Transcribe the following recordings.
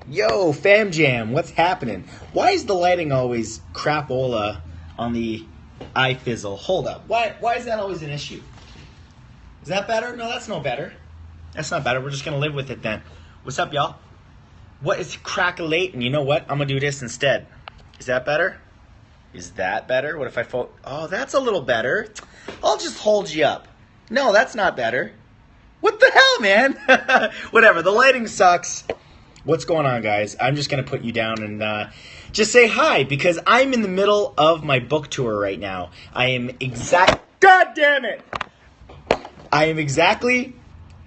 Yo, Fam Jam, what's happening? Why is the lighting always crapola on the iFizzle? Hold up. Why is that always an issue? Is that better? No, that's no better. That's not better. We're just gonna live with it then. What's up, y'all? What is crackalating? You know what? I'm gonna do this instead. Is that better? Is that better? What if I Oh, that's a little better. I'll just hold you up. No, that's not better. What the hell, man? Whatever. The lighting sucks. What's going on, guys? I'm just going to put you down and just say hi because I'm in the middle of my book tour right now. God damn it! I am exactly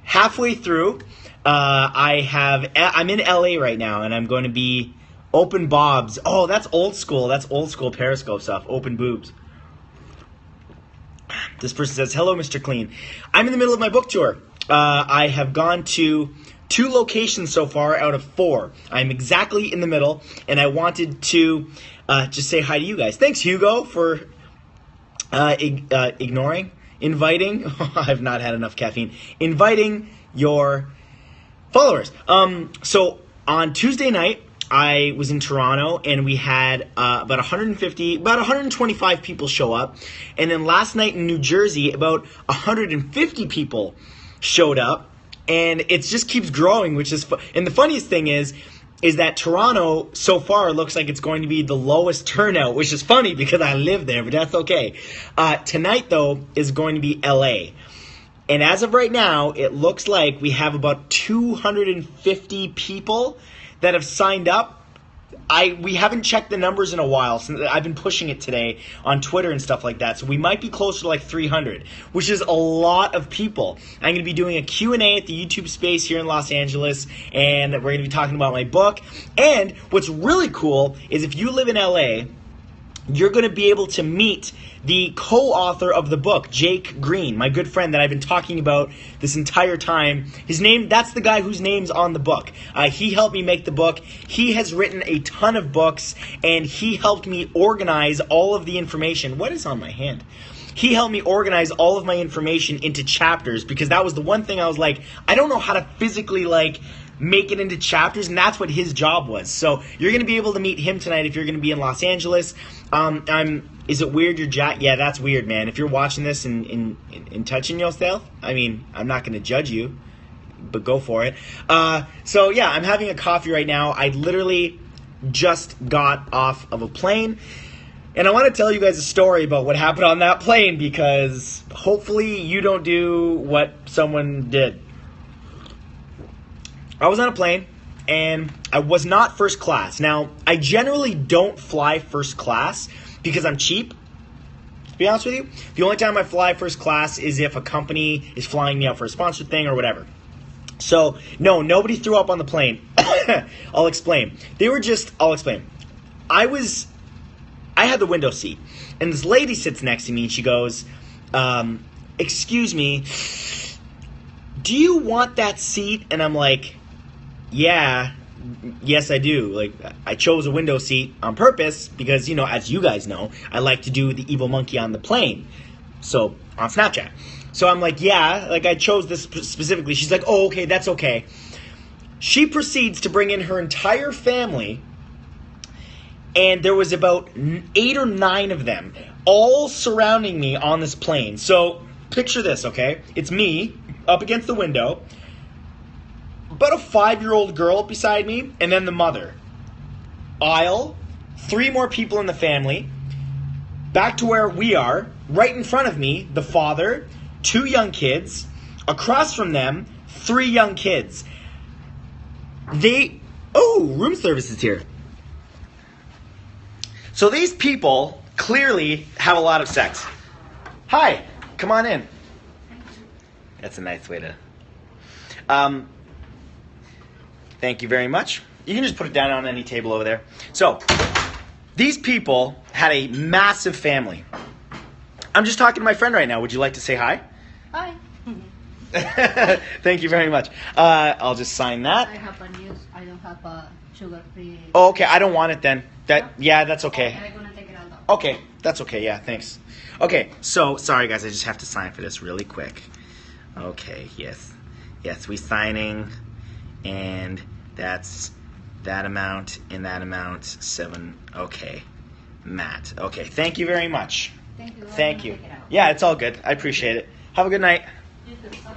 halfway through. I'm in LA right now and I'm going to be open bobs. Oh, that's old school. That's old school Periscope stuff. Open boobs. This person says, hello, Mr. Clean. I'm in the middle of my book tour. I have gone to 2 locations so far out of 4. I'm exactly in the middle, and I wanted to just say hi to you guys. Thanks, Hugo, for inviting. I've not had enough caffeine. Inviting your followers. So on Tuesday night, I was in Toronto, and we had about 125 people show up. And then last night in New Jersey, about 150 people showed up. And it just keeps growing, which is and the funniest thing is that Toronto so far looks like it's going to be the lowest turnout, which is funny because I live there, but that's okay. Tonight, though, is going to be LA. And as of right now, it looks like we have about 250 people that have signed up. We haven't checked the numbers in a while. Since I've been pushing it today on Twitter and stuff like that. So we might be closer to like 300, which is a lot of people. I'm going to be doing a Q&A at the YouTube space here in Los Angeles, and we're going to be talking about my book. And what's really cool is if you live in LA, you're going to be able to meet the co-author of the book, Jake Green, my good friend that I've been talking about this entire time. That's the guy whose name's on the book. He helped me make the book. He has written a ton of books, and he helped me organize all of the information. What is on my hand? He helped me organize all of my information into chapters because that was the one thing I was like, I don't know how to physically make it into chapters, and that's what his job was. So you're going to be able to meet him tonight if you're going to be in Los Angeles. Is it weird you're Yeah, that's weird, man. If you're watching this and touching yourself, I mean, I'm not going to judge you, but go for it. So yeah, I'm having a coffee right now. I literally just got off of a plane, and I want to tell you guys a story about what happened on that plane because hopefully you don't do what someone did. I was on a plane, and I was not first class. Now, I generally don't fly first class because I'm cheap, to be honest with you. The only time I fly first class is if a company is flying me out for a sponsored thing or whatever. So, no, nobody threw up on the plane. I'll explain. I'll explain. I had the window seat, and this lady sits next to me, and she goes, excuse me, do you want that seat? And I'm like, yes, I do. I chose a window seat on purpose because, as you guys know, I like to do the evil monkey on the plane. So, on Snapchat. So I'm like, I chose this specifically. She's like, oh, okay, that's okay. She proceeds to bring in her entire family, and there was about 8 or 9 of them all surrounding me on this plane. So, picture this, okay? It's me up against the window, about a 5-year-old girl beside me, and then the mother. Aisle, 3 more people in the family. Back to where we are, right in front of me, the father, 2 young kids. Across from them, 3 young kids. Room service is here. So these people clearly have a lot of sex. Hi, come on in. That's a nice way to... Thank you very much. You can just put it down on any table over there. So, these people had a massive family. I'm just talking to my friend right now. Would you like to say hi? Hi. Thank you very much. I'll just sign that. I don't have a sugar-free... Oh, okay. I don't want it then. That's okay. I'm going to take it out though. Okay. That's okay. Yeah, thanks. Okay, so, sorry guys. I just have to sign for this really quick. Okay, yes. Yes, we signing. And that's that amount, and that amount, 7. Okay. Matt. Okay, thank you very much. Thank you. Thank you. Take it out. Yeah, it's all good. I appreciate it. Have a good night. You too. Bye-bye.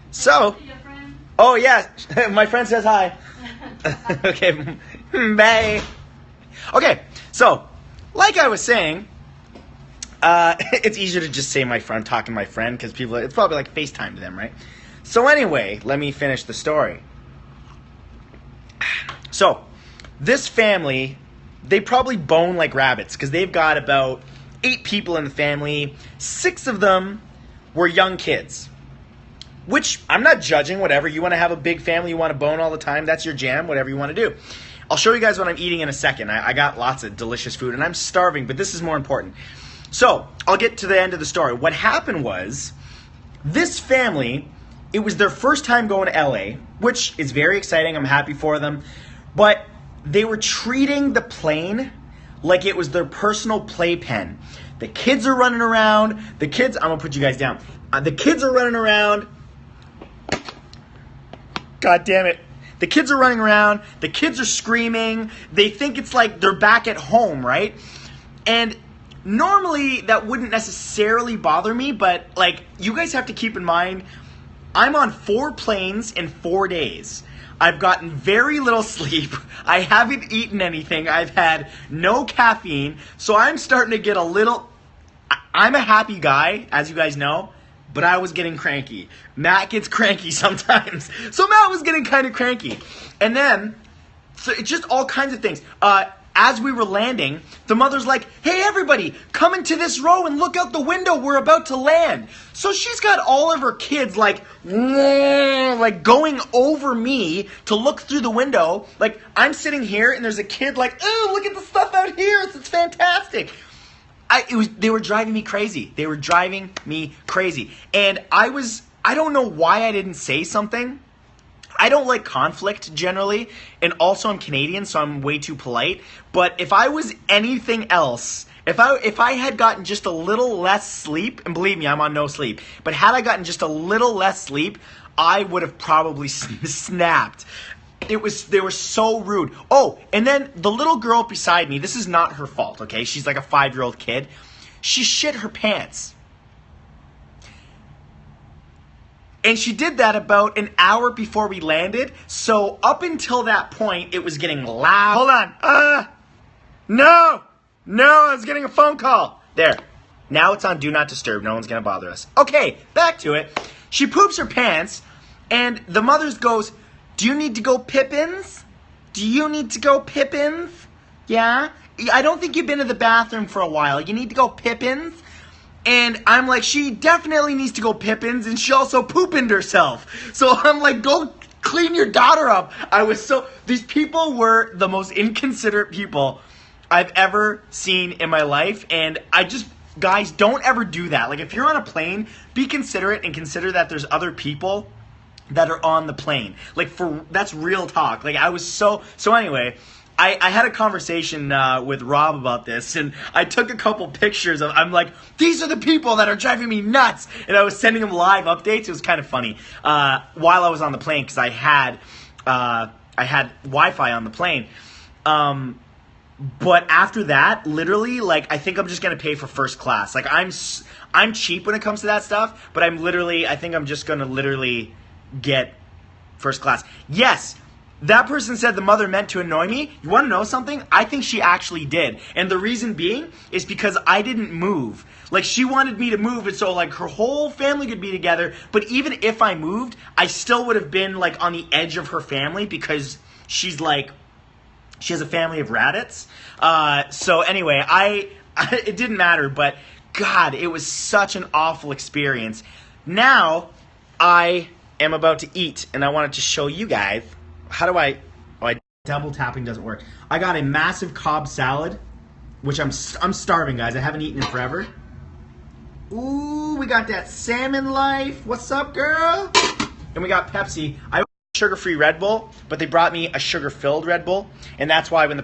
So, See your friend. oh yeah, my friend says hi. Okay, bye. Okay, so, like I was saying, it's easier to just say my friend, talking to my friend, because people, it's probably like FaceTime to them, right? So anyway, let me finish the story. So, this family, they probably bone like rabbits, because they've got about 8 people in the family. 6 of them were young kids. Which, I'm not judging, whatever. You want to have a big family, you want to bone all the time, that's your jam, whatever you want to do. I'll show you guys what I'm eating in a second. I got lots of delicious food, and I'm starving, but this is more important. So, I'll get to the end of the story. What happened was, this family, it was their first time going to LA, which is very exciting. I'm happy for them. But they were treating the plane like it was their personal playpen. The kids are running around. I'm going to put you guys down. The kids are running around. God damn it. The kids are running around. The kids are screaming. They think it's like they're back at home, right? And normally that wouldn't necessarily bother me, but like you guys have to keep in mind, I'm on 4 planes in 4 days. I've gotten very little sleep. I haven't eaten anything. I've had no caffeine. So I'm starting to get a little... I'm a happy guy, as you guys know, but I was getting cranky. Matt gets cranky sometimes. So Matt was getting kind of cranky. And then, so it's just all kinds of things. As we were landing, the mother's like, hey, everybody, come into this row and look out the window. We're about to land. So she's got all of her kids like going over me to look through the window. Like, I'm sitting here and there's a kid like, oh, look at the stuff out here. It's fantastic. They were driving me crazy. They were driving me crazy. And I don't know why I didn't say something. I don't like conflict generally, and also I'm Canadian, so I'm way too polite. But if I was anything else, if I had gotten just a little less sleep, and believe me, I'm on no sleep, but had I gotten just a little less sleep, I would have probably snapped. They were so rude. Oh, and then the little girl beside me, this is not her fault, okay? She's like a 5-year-old kid. She shit her pants. And she did that about an hour before we landed. So up until that point, it was getting loud. Hold on. No, I was getting a phone call. There. Now it's on Do Not Disturb. No one's going to bother us. Okay, back to it. She poops her pants, and the mother goes, do you need to go Pippins? Do you need to go Pippins? Yeah? I don't think you've been to the bathroom for a while. You need to go Pippins? And I'm like, she definitely needs to go Pippins, and she also poopined herself. So I'm like, go clean your daughter up. These people were the most inconsiderate people I've ever seen in my life. And guys, don't ever do that. Like, if you're on a plane, be considerate and consider that there's other people that are on the plane. Like, that's real talk. Like, so anyway, I had a conversation with Rob about this, and I took a couple pictures I'm like, these are the people that are driving me nuts, and I was sending them live updates. It was kind of funny while I was on the plane, because I had Wi-Fi on the plane. But after that, literally, like, I think I'm just gonna pay for first class. Like, I'm cheap when it comes to that stuff, but I think I'm just gonna literally get first class. Yes. That person said the mother meant to annoy me. You want to know something? I think she actually did. And the reason being is because I didn't move. Like, she wanted me to move, and so, like, her whole family could be together. But even if I moved, I still would have been, like, on the edge of her family, because she has a family of rabbits. So anyway, it didn't matter, but God, it was such an awful experience. Now, I am about to eat, and I wanted to show you guys. Double tapping doesn't work. I got a massive Cobb salad, which I'm starving, guys. I haven't eaten in forever. Ooh, we got that salmon life. What's up, girl? And we got Pepsi. I want a sugar-free Red Bull, but they brought me a sugar-filled Red Bull, and that's why when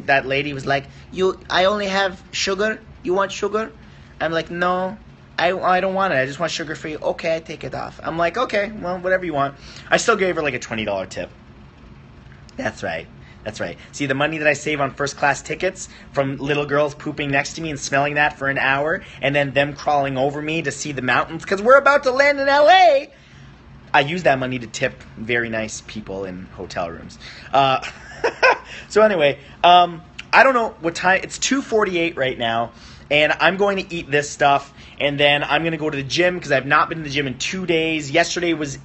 that lady was like, I only have sugar. You want sugar? I'm like, no. I don't want it. I just want sugar-free. Okay, I take it off. I'm like, okay, well, whatever you want. I still gave her like a $20 tip. That's right. That's right. See, the money that I save on first class tickets from little girls pooping next to me and smelling that for an hour, and then them crawling over me to see the mountains because we're about to land in LA. I use that money to tip very nice people in hotel rooms. So anyway, I don't know what time. It's 2:48 right now, and I'm going to eat this stuff, and then I'm going to go to the gym because I've not been to the gym in 2 days. Yesterday was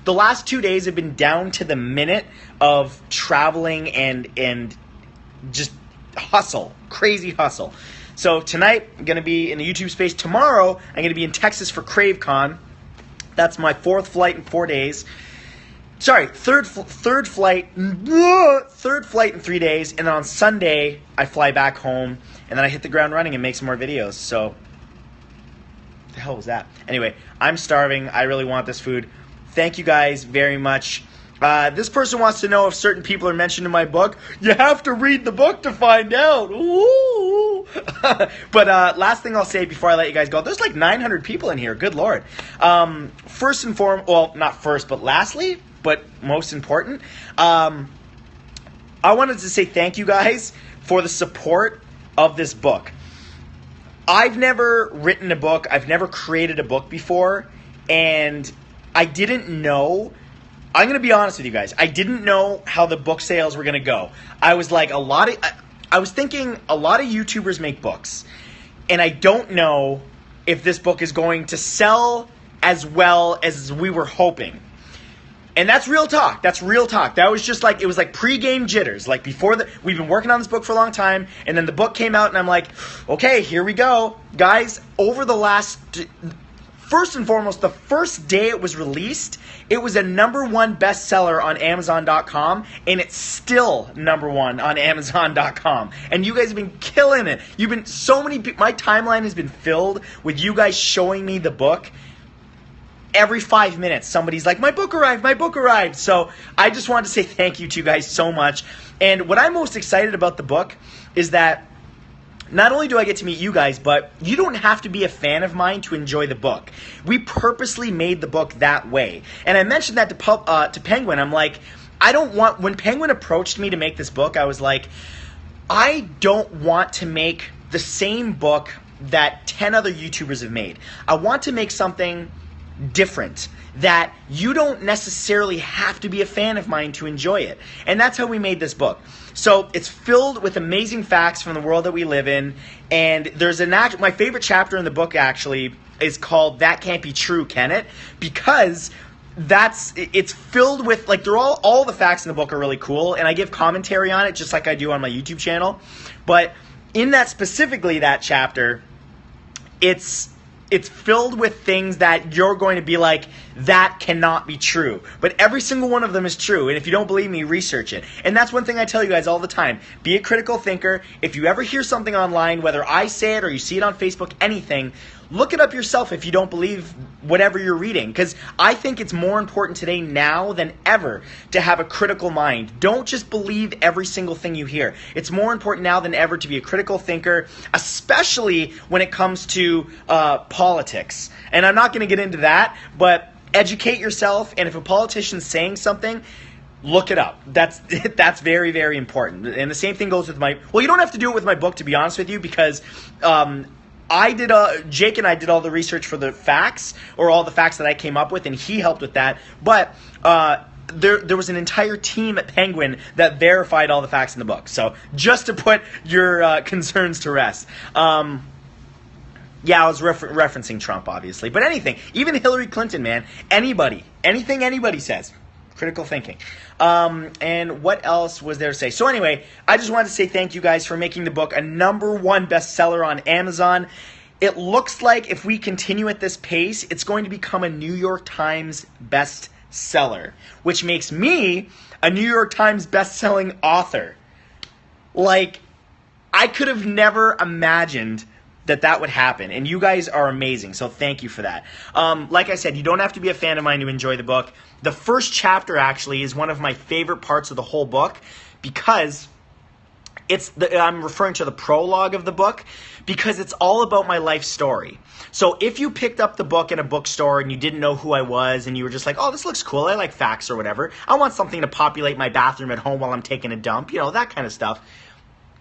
the last 2 days have been down to the minute of traveling and just hustle, crazy hustle. So tonight I'm going to be in the YouTube space. Tomorrow I'm going to be in Texas for CraveCon. That's my fourth flight in 4 days. Sorry, third flight in 3 days, and then on Sunday I fly back home, and then I hit the ground running and make some more videos. So, what the hell was that? Anyway, I'm starving. I really want this food. Thank you guys very much. This person wants to know if certain people are mentioned in my book. You have to read the book to find out. Ooh. But last thing I'll say before I let you guys go, there's like 900 people in here. Good Lord. First and foremost, well, not first, but lastly, but most important, I wanted to say thank you guys for the support of this book. I've never written a book. I've never created a book before, and I didn't know. I'm going to be honest with you guys. I didn't know how the book sales were going to go. I was like, I was thinking a lot of YouTubers make books, and I don't know if this book is going to sell as well as we were hoping. And that's real talk. That's real talk. That was just like, it was like pre-game jitters. Like we've been working on this book for a long time, and then the book came out, and I'm like, okay, here we go. Guys, over the first and foremost, the first day it was released, it was a #1 bestseller on Amazon.com, and it's still #1 on Amazon.com. And you guys have been killing it. My timeline has been filled with you guys showing me the book. Every 5 minutes, somebody's like, my book arrived. So I just wanted to say thank you to you guys so much. And what I'm most excited about the book is that not only do I get to meet you guys, but you don't have to be a fan of mine to enjoy the book. We purposely made the book that way. And I mentioned that to Penguin. I'm like, when Penguin approached me to make this book, I was like, I don't want to make the same book that 10 other YouTubers have made. I want to make something different that you don't necessarily have to be a fan of mine to enjoy it. And that's how we made this book. So it's filled with amazing facts from the world that we live in, and there's my favorite chapter in the book actually is called That Can't Be True, Can It? Because it's filled with, like, they're all the facts in the book are really cool, and I give commentary on it just like I do on my YouTube channel. But in that chapter, it's filled with things that you're going to be like, that cannot be true. But every single one of them is true. And if you don't believe me, research it. And that's one thing I tell you guys all the time. Be a critical thinker. If you ever hear something online, whether I say it or you see it on Facebook, anything, look it up yourself if you don't believe whatever you're reading. Because I think it's more important today now than ever to have a critical mind. Don't just believe every single thing you hear. It's more important now than ever to be a critical thinker, especially when it comes to politics. And I'm not going to get into that, but educate yourself. And if a politician's saying something, look it up. That's very, very important. And the same thing goes with you don't have to do it with my book, to be honest with you, because Jake and I did all the research for the facts, or all the facts that I came up with, and he helped with that. But there was an entire team at Penguin that verified all the facts in the book. So just to put your concerns to rest. Yeah, I was referencing Trump, obviously. But anything, even Hillary Clinton, man, anything anybody says, critical thinking. And what else was there to say? So anyway, I just wanted to say thank you guys for making the book a #1 bestseller on Amazon. It looks like if we continue at this pace, it's going to become a New York Times bestseller, which makes me a New York Times bestselling author. Like, I could have never imagined that would happen, and you guys are amazing, so thank you for that. Like I said, you don't have to be a fan of mine to enjoy the book. The first chapter actually is one of my favorite parts of the whole book, because I'm referring to the prologue of the book because it's all about my life story. So if you picked up the book in a bookstore and you didn't know who I was and you were just like, oh, this looks cool, I like facts or whatever, I want something to populate my bathroom at home while I'm taking a dump, that kind of stuff.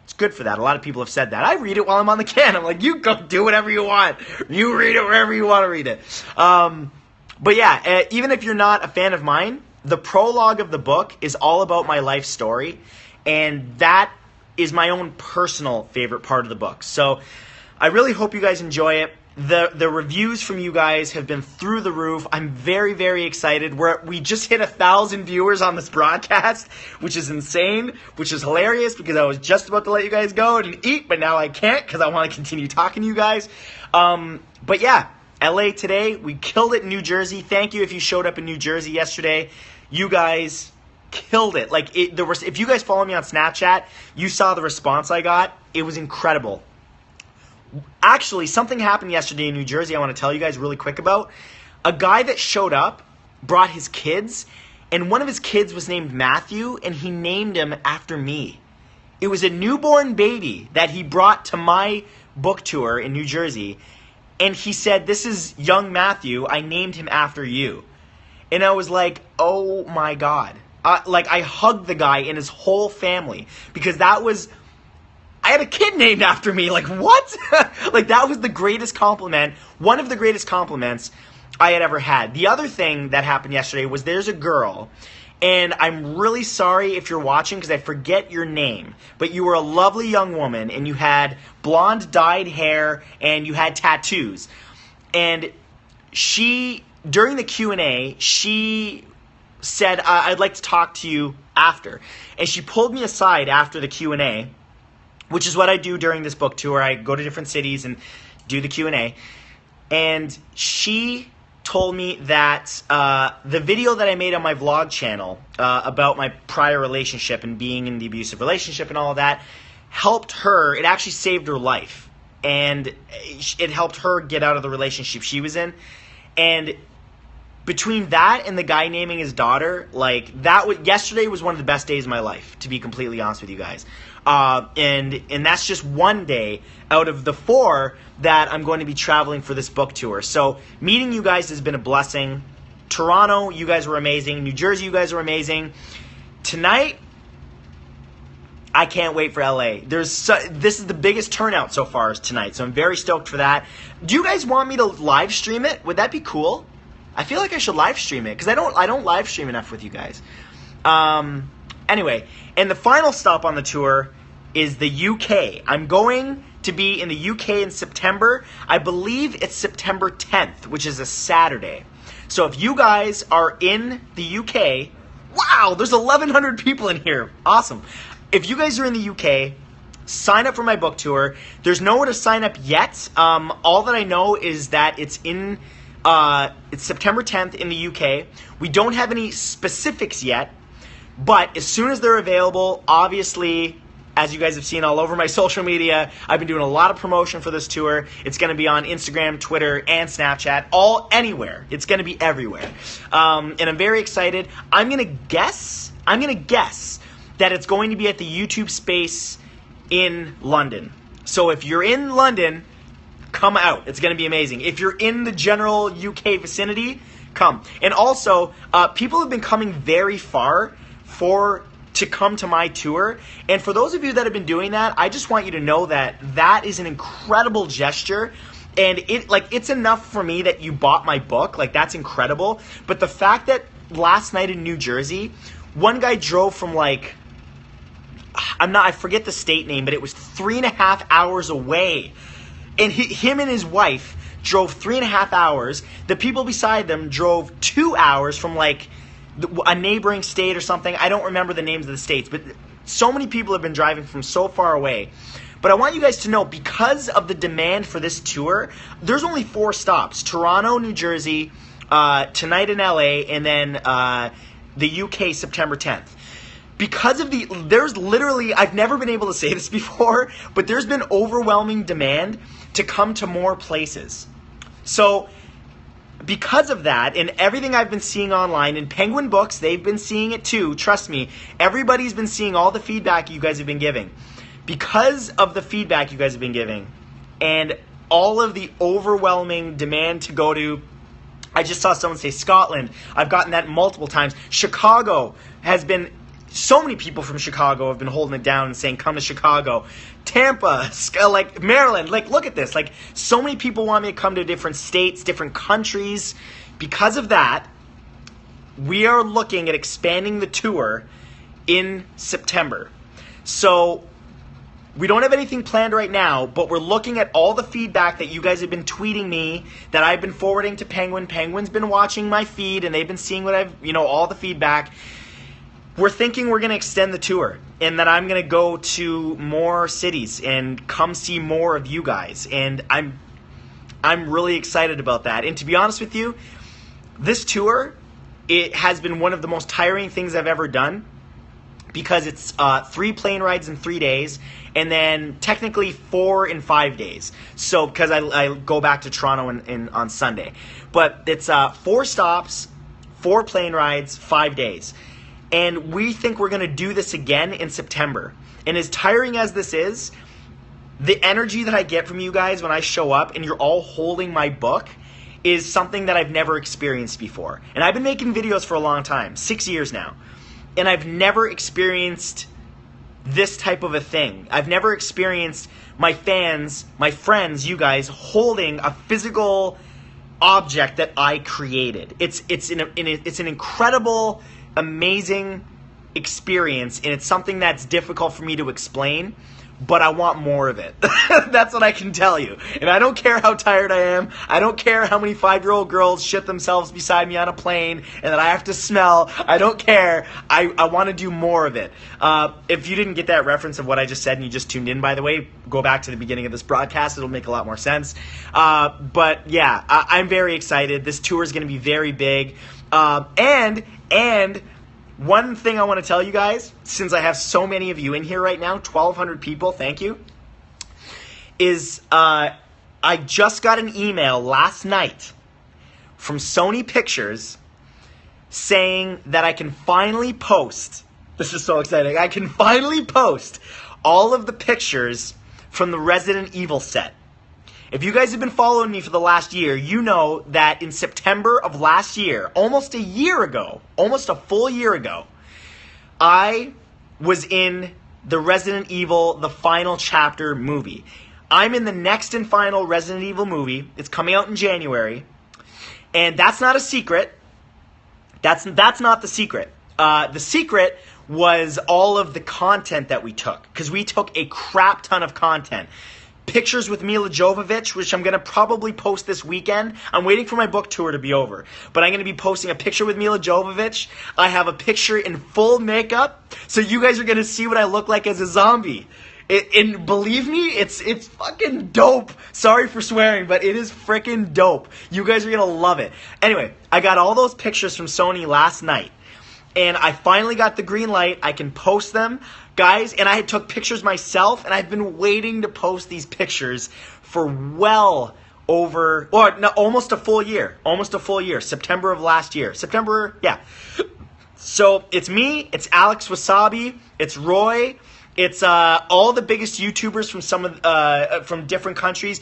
It's good for that. A lot of people have said that. I read it while I'm on the can. I'm like, you go do whatever you want. You read it wherever you want to read it. But yeah, even if you're not a fan of mine, the prologue of the book is all about my life story, and that is my own personal favorite part of the book. So I really hope you guys enjoy it. The reviews from you guys have been through the roof. I'm very, very excited. We just hit 1,000 viewers on this broadcast, which is insane, which is hilarious because I was just about to let you guys go and eat, but now I can't because I want to continue talking to you guys. But yeah, LA today, we killed it in New Jersey. Thank you if you showed up in New Jersey yesterday. You guys killed it. If you guys follow me on Snapchat, you saw the response I got. It was incredible. Actually, something happened yesterday in New Jersey I want to tell you guys really quick about. A guy that showed up brought his kids, and one of his kids was named Matthew, and he named him after me. It was a newborn baby that he brought to my book tour in New Jersey, and he said, this is young Matthew, I named him after you. And I was like, oh my God. I hugged the guy and his whole family, because I had a kid named after me. Like, what? That was the greatest compliment. One of the greatest compliments I had ever had. The other thing that happened yesterday was there's a girl, and I'm really sorry if you're watching because I forget your name, but you were a lovely young woman, and you had blonde dyed hair, and you had tattoos. And during the Q&A, she said, I'd like to talk to you after. And she pulled me aside after the Q&A, which is what I do during this book tour. I go to different cities and do the Q&A. And she told me that the video that I made on my vlog channel about my prior relationship and being in the abusive relationship and all of that helped her. It actually saved her life. And it helped her get out of the relationship she was in. And between that and the guy naming his daughter, yesterday was one of the best days of my life, to be completely honest with you guys. And that's just one day out of the 4 that I'm going to be traveling for this book tour. So meeting you guys has been a blessing. Toronto, you guys were amazing. New Jersey, you guys were amazing. Tonight, I can't wait for LA. This is the biggest turnout so far tonight, so I'm very stoked for that. Do you guys want me to live stream it? Would that be cool? I feel like I should live stream it because I don't live stream enough with you guys. Anyway, and the final stop on the tour is the UK. I'm going to be in the UK in September. I believe it's September 10th, which is a Saturday. So if you guys are in the UK, wow, there's 1,100 people in here. Awesome. If you guys are in the UK, sign up for my book tour. There's nowhere to sign up yet. All that I know is that it's September 10th in the UK. We don't have any specifics yet, but as soon as they're available, obviously, as you guys have seen all over my social media, I've been doing a lot of promotion for this tour. It's going to be on Instagram, Twitter, and Snapchat, anywhere. It's going to be everywhere. And I'm very excited. I'm going to guess that it's going to be at the YouTube space in London. So if you're in London, come out. It's going to be amazing. If you're in the general UK vicinity, come. And also, people have been coming very far to come to my tour. And for those of you that have been doing that, I just want you to know that is an incredible gesture. And it's enough for me that you bought my book. That's incredible. But the fact that last night in New Jersey, one guy drove from I forget the state name, but it was 3.5 hours away. And him and his wife drove 3.5 hours. The people beside them drove 2 hours from a neighboring state or something. I don't remember the names of the states, but so many people have been driving from so far away. But I want you guys to know, because of the demand for this tour, there's only 4 stops. Toronto, New Jersey, tonight in LA, and then the UK September 10th. Because of there's literally, I've never been able to say this before, but there's been overwhelming demand to come to more places. So because of that, and everything I've been seeing online, and Penguin Books, they've been seeing it too, trust me, everybody's been seeing all the feedback you guys have been giving. because of the feedback you guys have been giving and all of the overwhelming demand to go to, I just saw someone say Scotland. I've gotten that multiple times. Chicago has been, so many people from Chicago have been holding it down and saying, come to Chicago. Tampa, like Maryland, like look at this. Like so many people want me to come to different states, different countries. Because of that, we are looking at expanding the tour in September. So we don't have anything planned right now, but we're looking at all the feedback that you guys have been tweeting me, that I've been forwarding to Penguin. Penguin's been watching my feed, and they've been seeing what I've, all the feedback. We're thinking we're going to extend the tour, and that I'm going to go to more cities and come see more of you guys. And I'm really excited about that. And to be honest with you, this tour, it has been one of the most tiring things I've ever done, because it's 3 plane rides in 3 days, and then technically 4 in 5 days. So because I go back to Toronto on Sunday. But it's 4 stops, 4 plane rides, 5 days. And we think we're going to do this again in September. And as tiring as this is, the energy that I get from you guys when I show up and you're all holding my book is something that I've never experienced before. And I've been making videos for a long time, 6 years now. And I've never experienced this type of a thing. I've never experienced my fans, my friends, you guys, holding a physical object that I created. It's an incredible, amazing experience, and it's something that's difficult for me to explain, but I want more of it. That's what I can tell you. And I don't care how tired I am. I don't care how many 5-year-old girls shit themselves beside me on a plane and that I have to smell. I don't care. I want to do more of it. If you didn't get that reference of what I just said and you just tuned in, by the way, go back to the beginning of this broadcast. It'll make a lot more sense. But yeah, I'm very excited. This tour is going to be very big. And one thing I want to tell you guys, since I have so many of you in here right now, 1,200 people, thank you, is I just got an email last night from Sony Pictures saying that I can finally post, this is so exciting, I can finally post all of the pictures from the Resident Evil set. If you guys have been following me for the last year, you know that in September of last year, almost a year ago, almost a full year ago, I was in the Resident Evil, the final chapter movie. I'm in the next and final Resident Evil movie. It's coming out in January. And that's not a secret. That's not the secret. The secret was all of the content that we took, because we took a crap ton of content. Pictures with Mila Jovovich, which I'm going to probably post this weekend. I'm waiting for my book tour to be over. But I'm going to be posting a picture with Mila Jovovich. I have a picture in full makeup. So you guys are going to see what I look like as a zombie. And believe me, it's fucking dope. Sorry for swearing, but it is freaking dope. You guys are going to love it. Anyway, I got all those pictures from Sony last night. And I finally got the green light. I can post them. Guys, and I took pictures myself, and I've been waiting to post these pictures for well over, or no, almost a full year. Almost a full year. September of last year. September, yeah. So it's me, it's Alex Wasabi, it's Roy, it's all the biggest YouTubers from different countries.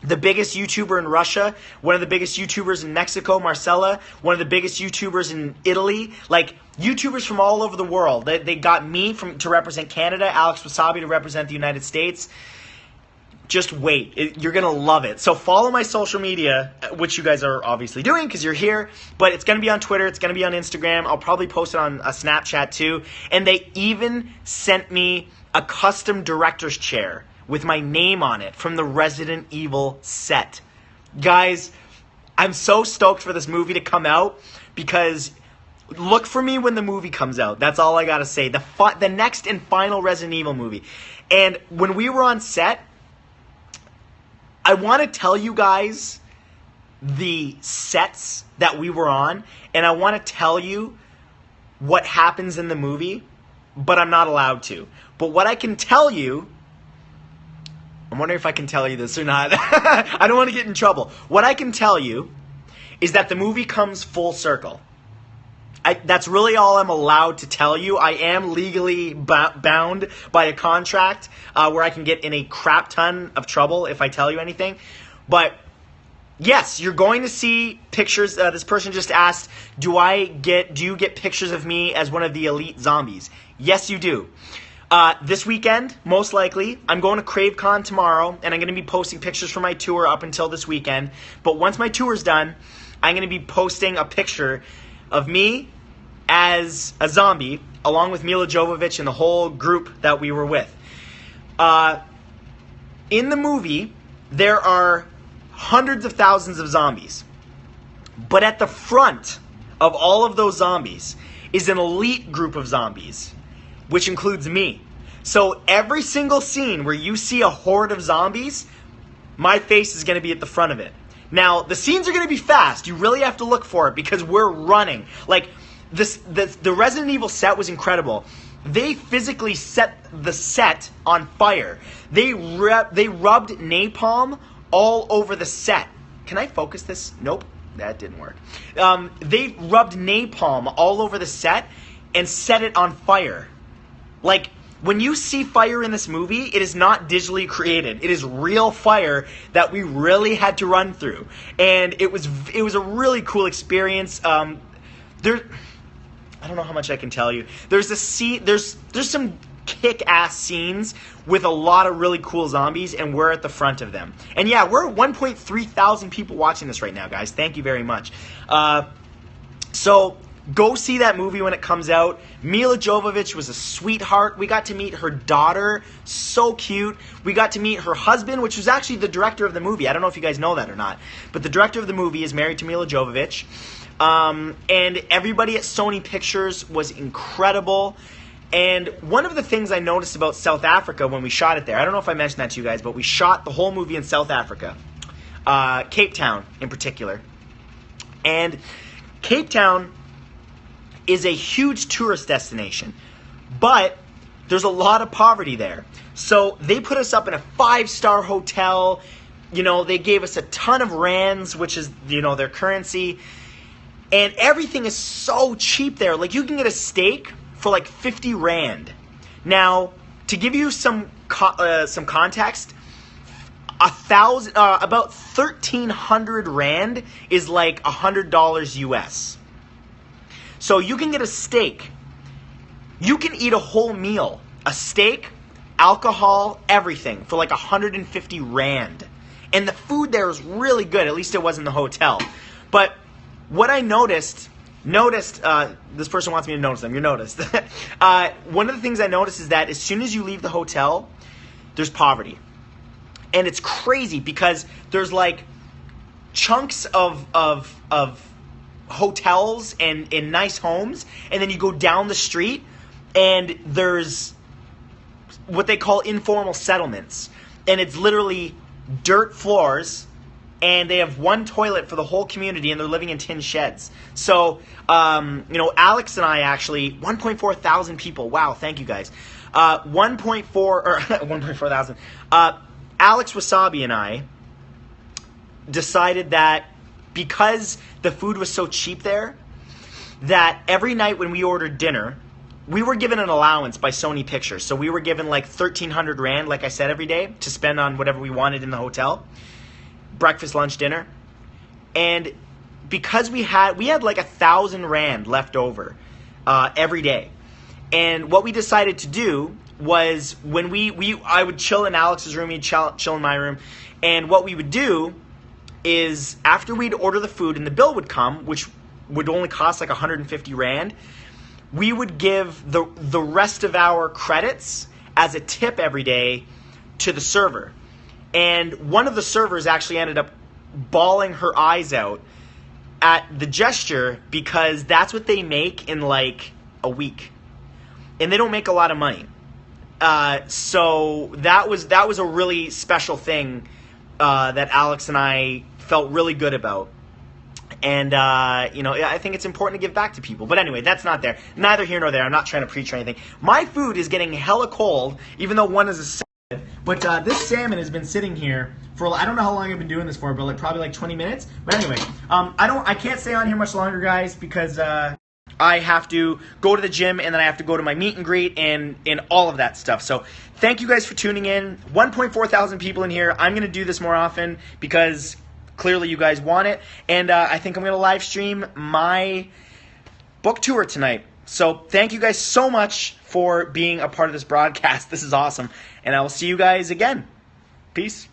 The biggest YouTuber in Russia, one of the biggest YouTubers in Mexico, Marcella, one of the biggest YouTubers in Italy, like YouTubers from all over the world. They got me to represent Canada, Alex Wasabi to represent the United States. Just wait. You're going to love it. So follow my social media, which you guys are obviously doing because you're here, but it's going to be on Twitter. It's going to be on Instagram. I'll probably post it on a Snapchat too. And they even sent me a custom director's chair with my name on it from the Resident Evil set. Guys, I'm so stoked for this movie to come out, because look for me when the movie comes out. That's all I gotta say. The next and final Resident Evil movie. And when we were on set, I want to tell you guys the sets that we were on, and I want to tell you what happens in the movie, but I'm not allowed to. But what I can tell you, I'm wondering if I can tell you this or not. I don't want to get in trouble. What I can tell you is that the movie comes full circle. That's really all I'm allowed to tell you. I am legally bound by a contract where I can get in a crap ton of trouble if I tell you anything. But yes, you're going to see pictures. This person just asked, do you get pictures of me as one of the elite zombies? Yes, you do. This weekend, most likely, I'm going to CraveCon tomorrow, and I'm going to be posting pictures from my tour up until this weekend. But once my tour's done, I'm going to be posting a picture of me as a zombie, along with Mila Jovovich and the whole group that we were with. In the movie, there are hundreds of thousands of zombies. But at the front of all of those zombies is an elite group of zombies, which includes me. So every single scene where you see a horde of zombies, my face is going to be at the front of it. Now, the scenes are going to be fast. You really have to look for it because we're running. Like, the Resident Evil set was incredible. They physically set the set on fire. They rubbed napalm all over the set. Can I focus this? Nope, that didn't work. They rubbed napalm all over the set and set it on fire. Like, when you see fire in this movie, it is not digitally created. It is real fire that we really had to run through. And it was a really cool experience. I don't know how much I can tell you. There's a scene, there's some kick-ass scenes with a lot of really cool zombies, and we're at the front of them. And yeah, we're 1.3 thousand people watching this right now, guys. Thank you very much. So go see that movie when it comes out. Mila Jovovich was a sweetheart. We got to meet her daughter. So cute. We got to meet her husband, which was actually the director of the movie. I don't know if you guys know that or not. But the director of the movie is married to Mila Jovovich. And everybody at Sony Pictures was incredible. And one of the things I noticed about South Africa when we shot it there, I don't know if I mentioned that to you guys, but we shot the whole movie in South Africa. Cape Town in particular. And Cape Town is a huge tourist destination, but there's a lot of poverty there. So they put us up in a 5-star hotel. You know, they gave us a ton of rands, which is, you know, their currency. And everything is so cheap there. Like, you can get a steak for like 50 rand. Now, to give you some context, about 1,300 rand is like $100 US. So you can get a steak. You can eat a whole meal. A steak, alcohol, everything for like 150 rand. And the food there is really good. At least it was in the hotel. But what I noticed, this person wants me to notice them. You're noticed. One of the things I noticed is that as soon as you leave the hotel, there's poverty. And it's crazy because there's like chunks of hotels and in nice homes, and then you go down the street and there's what they call informal settlements, and it's literally dirt floors, and they have one toilet for the whole community, and they're living in tin sheds. So Alex and I actually 1.4 thousand people. Wow, thank you guys. 1.4 thousand. Alex Wasabi and I decided that because the food was so cheap there, that every night when we ordered dinner, we were given an allowance by Sony Pictures. So we were given like 1,300 rand, like I said, every day to spend on whatever we wanted in the hotel. Breakfast, lunch, dinner. And because we had like 1,000 rand left over every day. And what we decided to do was when I would chill in Alex's room, he'd chill in my room. And what we would do is after we'd order the food and the bill would come, which would only cost like 150 rand, we would give the rest of our credits as a tip every day to the server. And one of the servers actually ended up bawling her eyes out at the gesture because that's what they make in like a week. And they don't make a lot of money. So that was a really special thing that Alex and I felt really good about. And, I think it's important to give back to people. But anyway, that's not there. Neither here nor there. I'm not trying to preach or anything. My food is getting hella cold, even though one is a salmon. But this salmon has been sitting here for, I don't know how long I've been doing this for, but probably like 20 minutes. But anyway, I can't stay on here much longer, guys, because I have to go to the gym, and then I have to go to my meet and greet and all of that stuff. So thank you guys for tuning in. 1.4 thousand people in here. I'm going to do this more often because clearly you guys want it. And I think I'm going to live stream my book tour tonight. So thank you guys so much for being a part of this broadcast. This is awesome. And I will see you guys again. Peace.